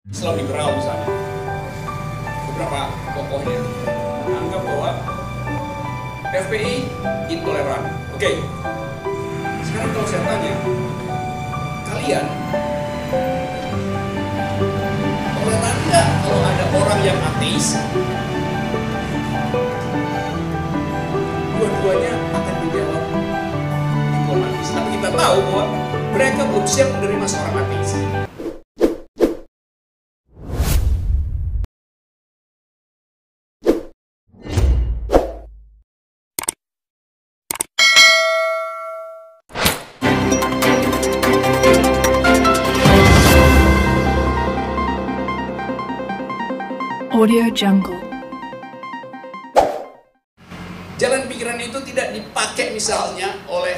Islam liberal misalnya, beberapa tokohnya menganggap bahwa FPI intoleran. Oke, sekarang kalau saya tanya, kalian toleran nggak kalau ada orang yang ateis? Dua-duanya akan menjawab diplomatis. Tapi kita tahu bahwa mereka belum siap menerima seorang ateis. Audio Jungle. Jalan pikiran itu tidak dipakai misalnya oleh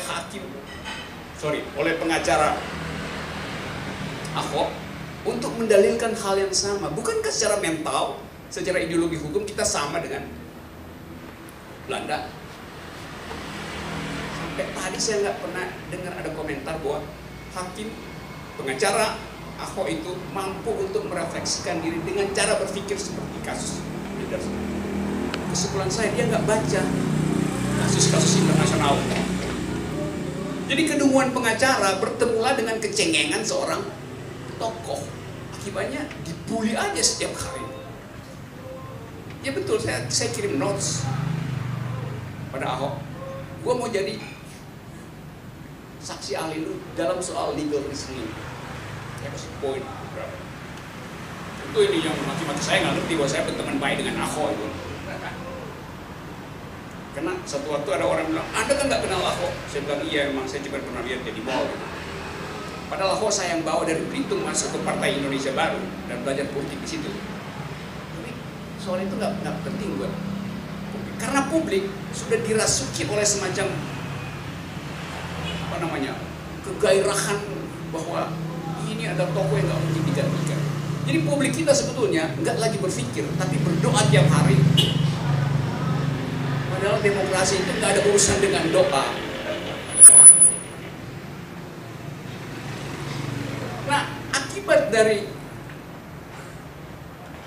oleh pengacara Ahok untuk mendalilkan hal yang sama. Bukankah secara mental, secara ideologi hukum kita sama dengan Belanda? Sampai tadi saya nggak pernah dengar ada komentar bahwa pengacara Ahok itu mampu untuk merefleksikan diri dengan cara berpikir seperti kasus Ederson. Kesimpulan saya, dia nggak baca kasus-kasus internasional. Jadi kedunguan pengacara bertemulah dengan kecengengan seorang tokoh. Akibatnya dibully aja setiap hari. Ya betul, saya kirim notes pada Ahok. Gua mau jadi saksi ahli lu dalam soal legal reasoning. Saya kasih poin berapa. Tentu ini yang maki-maki saya nggak ngerti bahwa saya berteman baik dengan Ahok itu. Karena satu waktu ada orang bilang, Anda kan nggak kenal Ahok. Saya bilang, iya memang saya cuma pernah lihat dia di mall gitu. Padahal Ahok saya yang bawa dari Belitung masuk ke Partai Indonesia Baru dan belajar politik di situ. Tapi soal itu nggak penting buat publik. Karena publik sudah dirasuki oleh semacam kegairahan bahwa ini ada tokoh yang nggak mungkin digantikan. Jadi publik kita sebetulnya nggak lagi berpikir, tapi berdoa tiap hari. Padahal demokrasi itu nggak ada urusan dengan doa. Nah, akibat dari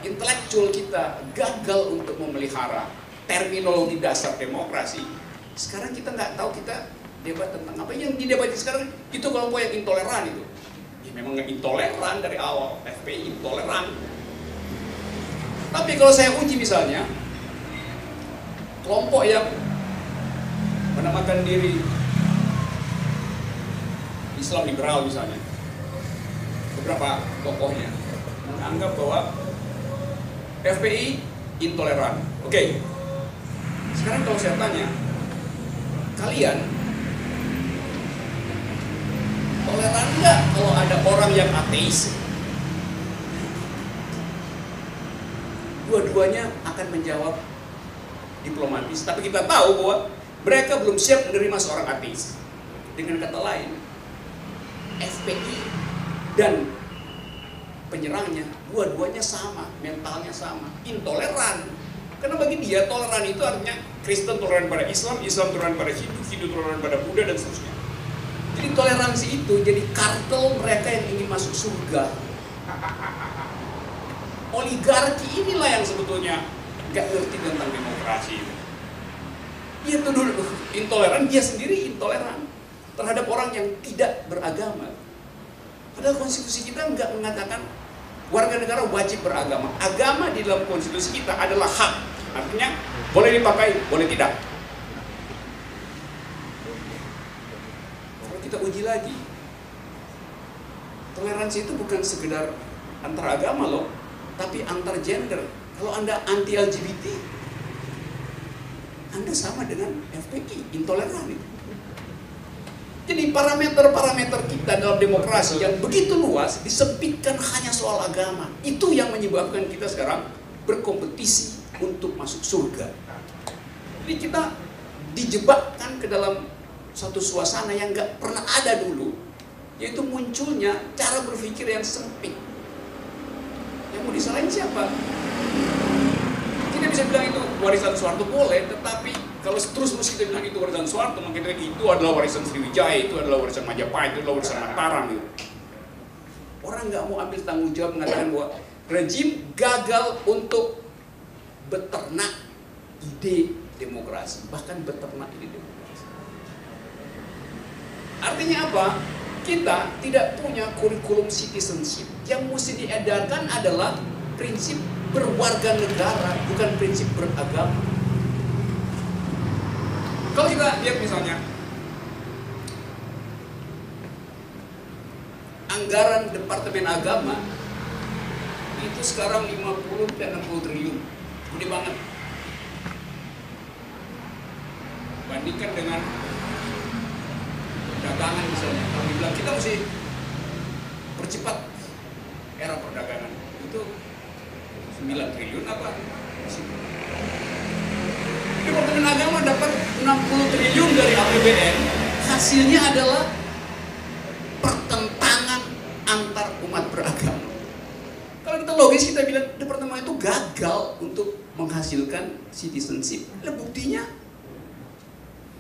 intelektual kita gagal untuk memelihara terminologi dasar demokrasi, sekarang kita nggak tahu kita debat tentang apa. Yang didebat sekarang itu kelompok yang intoleran itu. Ya, memang nggak intoleran dari awal, FPI intoleran. Tapi kalau saya uji misalnya, kelompok yang menamakan diri Islam liberal misalnya, beberapa tokohnya menganggap bahwa FPI intoleran. Oke, sekarang kalau saya tanya, kalian toleran nggak kalau ada orang yang ateis? Dua-duanya akan menjawab diplomatis, tapi kita tahu bahwa mereka belum siap menerima seorang ateis. Dengan kata lain, FPI dan penyerangnya dua-duanya sama, mentalnya sama, intoleran. Karena bagi dia toleran itu artinya Kristen toleran pada Islam, Islam toleran pada Hindu, Hindu toleran pada Buddha dan seterusnya. Jadi toleransi itu jadi kartel mereka yang ingin masuk surga. Oligarki inilah yang sebetulnya nggak ngerti tentang demokrasi. Dia tuh dulu intoleran, dia sendiri intoleran terhadap orang yang tidak beragama. Padahal konstitusi kita nggak mengatakan warga negara wajib beragama. Agama di dalam konstitusi kita adalah hak. Artinya boleh dipakai, boleh tidak. Kalau kita uji lagi, toleransi itu bukan sekedar antar agama loh, tapi antar gender. Kalau Anda anti LGBT, Anda sama dengan FPI, intoleran itu. Jadi parameter-parameter kita dalam demokrasi yang begitu luas disempitkan hanya soal agama. Itu yang menyebabkan kita sekarang berkompetisi untuk masuk surga. Jadi kita dijebakkan ke dalam satu suasana yang nggak pernah ada dulu, yaitu munculnya cara berpikir yang sempit. Yang mau disalahin siapa? Kita bisa bilang itu warisan Soeharto boleh, tetapi kalau terus kita bilang itu warisan Soeharto, mungkin itu adalah warisan Sriwijaya, itu adalah warisan Majapahit, itu adalah warisan Mataram. Gitu. orang nggak mau ambil tanggung jawab mengatakan bahwa rejim gagal untuk beternak ide demokrasi, bahkan beternak ide demokrasi. Artinya apa? Kita tidak punya kurikulum citizenship. Yang mesti diedarkan adalah prinsip berwarga negara, bukan prinsip beragama. Kalau kita lihat misalnya anggaran Departemen Agama itu sekarang 50 dan 60 triliun, gede banget. Bandingkan dengan perdagangan misalnya, kalau dibilang kita mesti percepat era perdagangan, itu 9 triliun apa? Departemen Agama dapat 60 triliun dari APBN, hasilnya adalah pertentangan antar umat beragama. Kalau kita logis, kita bilang departemen itu gagal untuk menghasilkan citizenship. Nah, buktinya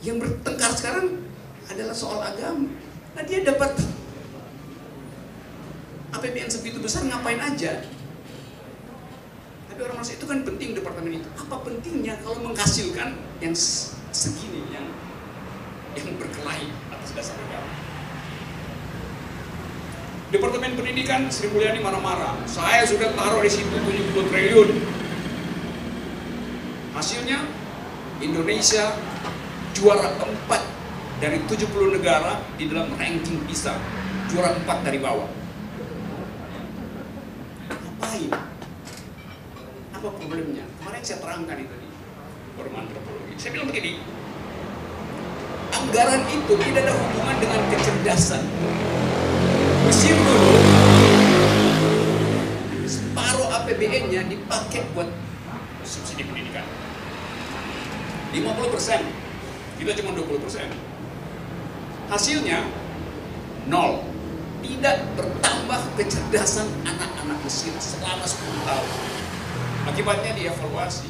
yang bertengkar sekarang adalah soal agama. Nah, dia dapat APBN segitu besar ngapain aja? Tapi orang merasa itu kan penting departemen itu. Apa pentingnya kalau menghasilkan yang segini, yang berkelahi atas dasar agama? Departemen Pendidikan Sri Mulyani marah-marah. Saya sudah taruh di situ 70 triliun. Hasilnya Indonesia juara 4 dari 70 negara di dalam ranking PISA, juara 4 dari bawah. Ngapain? Apa problemnya? Kemarin saya terangkan itu di forum antropologi. Saya bilang begini, anggaran itu tidak ada hubungan dengan kecerdasan. Mesir dulu separuh APBN-nya dipakai buat subsidi pendidikan, 50%, kita cuma 20%. Hasilnya 0. Tidak bertambah kecerdasan anak-anak Mesir selama 10 tahun. Akibatnya dievaluasi.